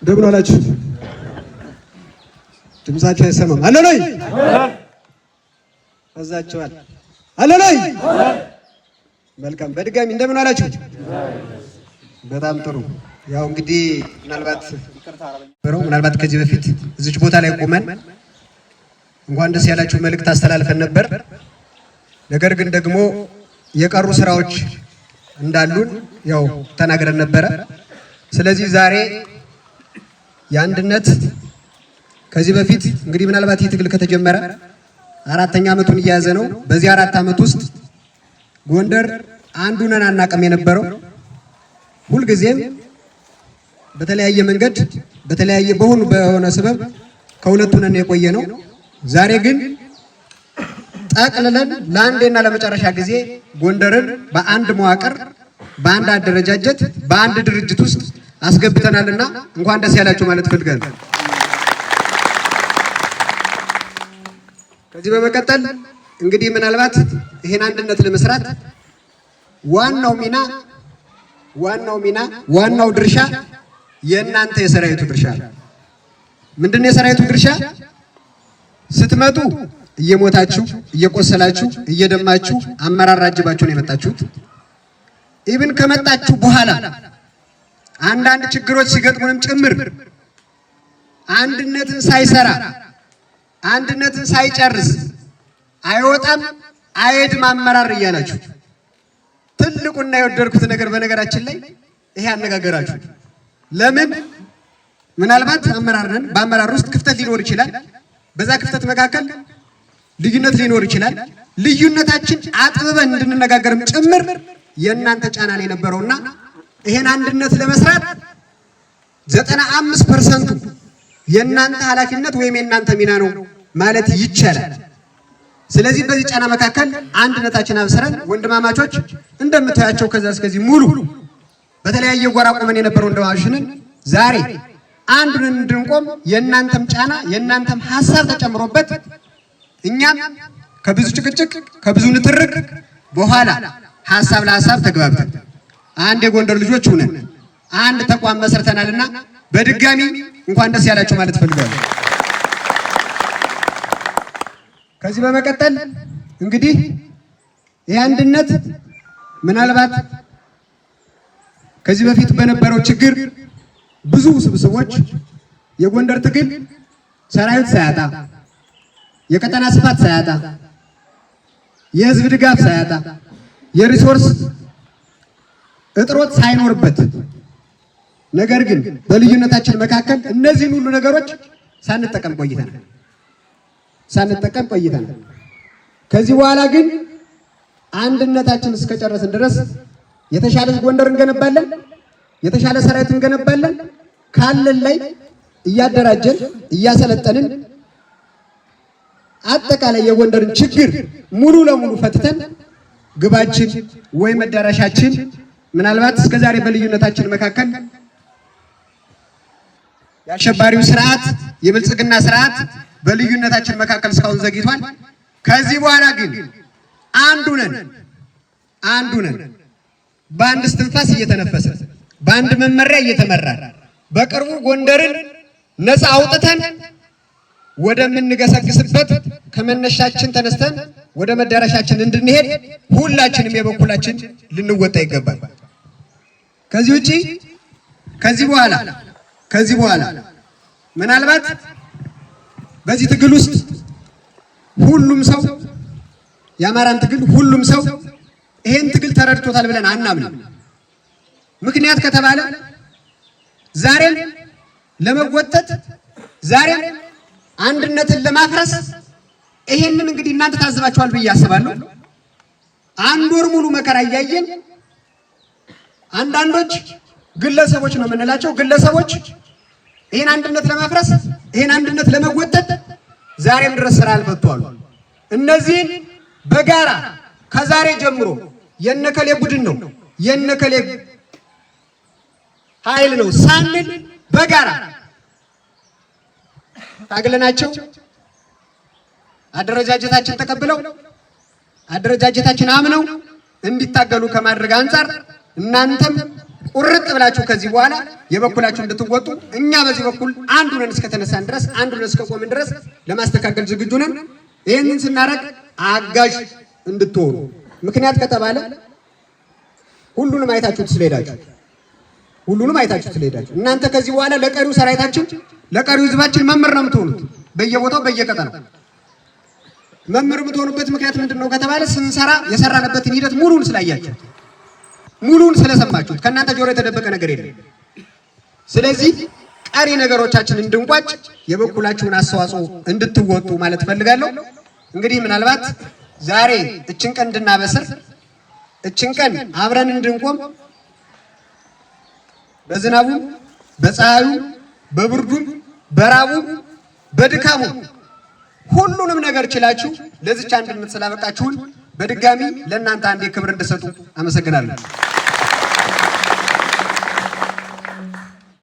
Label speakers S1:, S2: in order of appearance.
S1: እንደምን አላችሁ? ድምጻችሁ አይሰማም። አለሎይ አዛችኋል። አለሎይ መልካም። በድጋሚ እንደምን አላችሁ? በጣም ጥሩ። ያው እንግዲህ ምናልባት ከዚህ በፊት እዚች ቦታ ላይ ቆመን እንኳን ደስ ያላችሁ መልእክት አስተላልፈን ነበር። ነገር ግን ደግሞ የቀሩ ስራዎች እንዳሉን ያው ተናግረን ነበረ። ስለዚህ ዛሬ የአንድነት ከዚህ በፊት እንግዲህ ምናልባት ይህ ትግል ከተጀመረ 4ኛ ዓመቱን እየያዘ ነው። በዚህ 4 ዓመት ውስጥ ጎንደር አንዱን አናቀም የነበረው ሁልጊዜም በተለያየ መንገድ በሆነ ሰበብ ከሁለቱ ነን የቆየ ነው። ዛሬ ግን ጠቅልለን ለአንዴና ለመጨረሻ ጊዜ ጎንደርን በአንድ መዋቅር፣ በአንድ አደረጃጀት፣ በአንድ ድርጅት ውስጥ አስገብተናልና እንኳን ደስ ያላችሁ ማለት ፈልጋለሁ። ከዚህ በመቀጠል እንግዲህ ምናልባት ይሄን አንድነት ለመስራት ዋናው ድርሻ የእናንተ የሰራዊቱ ድርሻ ነው። ምንድነው የሰራዊቱ ድርሻ? ስትመጡ እየሞታችሁ እየቆሰላችሁ እየደማችሁ አመራር አጅባችሁ ነው የመጣችሁት። ኢቭን ከመጣችሁ በኋላ አንዳንድ ችግሮች ሲገጥሙንም ጭምር አንድነትን ሳይሰራ አንድነትን ሳይጨርስ አይወጣም አይሄድም አመራር እያላችሁ ትልቁና የወደድኩት ነገር በነገራችን ላይ ይሄ አነጋገራችሁ። ለምን ምናልባት አመራር ነን፣ በአመራር ውስጥ ክፍተት ሊኖር ይችላል። በዛ ክፍተት መካከል ልዩነት ሊኖር ይችላል። ልዩነታችን አጥብበን እንድንነጋገርም ጭምር የእናንተ ጫና ነው የነበረውና ይሄን አንድነት ለመስራት 95% የእናንተ ኃላፊነት ወይም የእናንተ ሚና ነው ማለት ይቻላል። ስለዚህ በዚህ ጫና መካከል አንድነታችን አብስረን ወንድማማቾች እንደምታያቸው ከዛ እስከዚህ ሙሉ በተለያየ ጎራ ቆመን የነበረው ወንድማማቾችን ዛሬ አንዱን እንድንቆም የእናንተም ጫና የእናንተም ሐሳብ ተጨምሮበት እኛም ከብዙ ጭቅጭቅ ከብዙ ንትርክ በኋላ ሐሳብ ለሐሳብ ተግባብተን አንድ የጎንደር ልጆች ሆነን አንድ ተቋም መስርተናልና በድጋሚ እንኳን ደስ ያላችሁ ማለት ፈልጋለሁ። ከዚህ በመቀጠል እንግዲህ ይህ አንድነት ምናልባት ከዚህ በፊት በነበረው ችግር ብዙ ስብስቦች የጎንደር ትግል ሰራዊት ሳያጣ የቀጠና ስፋት ሳያጣ የህዝብ ድጋፍ ሳያጣ የሪሶርስ እጥሮት ሳይኖርበት ነገር ግን በልዩነታችን መካከል እነዚህን ሁሉ ነገሮች ሳንጠቀም ቆይተናል። ከዚህ በኋላ ግን አንድነታችን እስከጨረስን ድረስ የተሻለ ጎንደር እንገነባለን፣ የተሻለ ሰራዊት እንገነባለን። ካለን ላይ እያደራጀን እያሰለጠንን አጠቃላይ የጎንደርን ችግር ሙሉ ለሙሉ ፈትተን ግባችን ወይ መዳረሻችን ምናልባት እስከዛሬ በልዩነታችን መካከል የአሸባሪው ስርዓት የብልጽግና ስርዓት በልዩነታችን መካከል እስካሁን ዘግይቷል። ከዚህ በኋላ ግን አንዱ ነን በአንድ እስትንፋስ እየተነፈሰ በአንድ መመሪያ እየተመራ በቅርቡ ጎንደርን ነፃ አውጥተን ወደምንገሰግስበት ከመነሻችን ተነስተን ወደ መዳረሻችን እንድንሄድ ሁላችንም የበኩላችን ልንወጣ ይገባል። ከዚህ ውጪ ከዚህ በኋላ ምናልባት በዚህ ትግል ውስጥ ሁሉም ሰው የአማራን ትግል ሁሉም ሰው ይሄን ትግል ተረድቶታል ብለን አናምንም። ምክንያት ከተባለ ዛሬም ለመወጠጥ ዛሬም አንድነትን ለማፍረስ ይሄንን እንግዲህ እናንተ ታዝባችኋል ብዬ አስባለሁ። አንድ ወር ሙሉ መከራ እያየን አንዳንዶች ግለሰቦች ነው የምንላቸው ግለሰቦች ይሄን አንድነት ለማፍረስ ይሄን አንድነት ለመወጠጥ ዛሬም ድረስ ስራ አልፈቷሉ። እነዚህን በጋራ ከዛሬ ጀምሮ የነከሌ ቡድን ነው የነከሌ ኃይል ነው ሳንል በጋራ ታግለናቸው አደረጃጀታችን ተቀብለው አደረጃጀታችን አምነው እንዲታገሉ ከማድረግ አንፃር እናንተም ቁርጥ ብላችሁ ከዚህ በኋላ የበኩላችሁ እንድትወጡ እኛ በዚህ በኩል አንዱ ነን እስከተነሳን ድረስ አንዱ ነን እስከቆምን ድረስ ለማስተካከል ዝግጁ ነን። ይሄንን ስናረግ አጋዥ እንድትሆኑ ምክንያት ከተባለ ሁሉንም አይታችሁት ስለሄዳችሁ እናንተ ከዚህ በኋላ ለቀሪው ሰራዊታችን ለቀሪው ህዝባችን መምህር ነው የምትሆኑት። በየቦታው በየቀጠናው መምህር የምትሆኑበት ምክንያት ምንድነው ከተባለ ስንሰራ የሰራንበትን ሂደት ሙሉን ስላያችሁት ሙሉን ስለሰማችሁት ከእናንተ ጆሮ የተደበቀ ነገር የለም። ስለዚህ ቀሪ ነገሮቻችን እንድንቋጭ የበኩላችሁን አስተዋጽኦ እንድትወጡ ማለት ፈልጋለሁ። እንግዲህ ምናልባት ዛሬ እችን ቀን እንድናበስር እችን ቀን አብረን እንድንቆም በዝናቡ በፀሐዩ በብርዱም በራቡ በድካሙ ሁሉንም ነገር ችላችሁ ለዚች አንድነት ስላበቃችሁን በድጋሚ ለእናንተ አንዴ ክብር እንድሰጡ አመሰግናለሁ።